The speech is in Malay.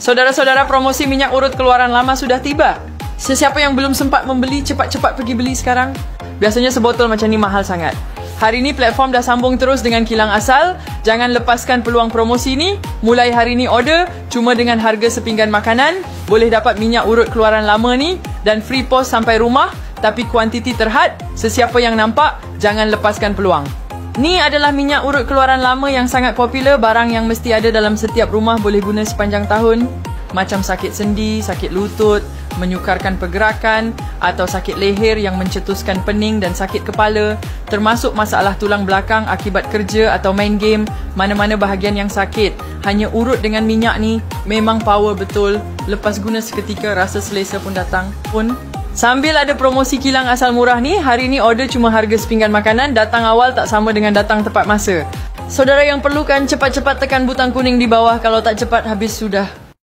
Saudara-saudara, promosi minyak urut keluaran lama sudah tiba. Sesiapa yang belum sempat membeli, cepat-cepat pergi beli sekarang. Biasanya sebotol macam ni mahal sangat. Hari ni platform dah sambung terus dengan kilang asal. Jangan lepaskan peluang promosi ni. Mulai hari ni order cuma dengan harga sepinggan makanan. Boleh dapat minyak urut keluaran lama ni dan free post sampai rumah. Tapi kuantiti terhad. Sesiapa yang nampak, jangan lepaskan peluang. Ni adalah minyak urut keluaran lama yang sangat popular. Barang yang mesti ada dalam setiap rumah, boleh guna sepanjang tahun. Macam sakit sendi, sakit lutut, menyukarkan pergerakan atau sakit leher yang mencetuskan pening dan sakit kepala, termasuk masalah tulang belakang akibat kerja atau main game, mana-mana bahagian yang sakit. Hanya urut dengan minyak ni memang power betul. Lepas guna seketika, rasa selesa pun datang pun. Sambil ada promosi kilang asal murah ni, hari ni order cuma harga sepinggan makanan. Datang awal tak sama dengan datang tepat masa. Saudara yang perlukan, cepat-cepat tekan butang kuning di bawah. Kalau tak cepat, habis sudah.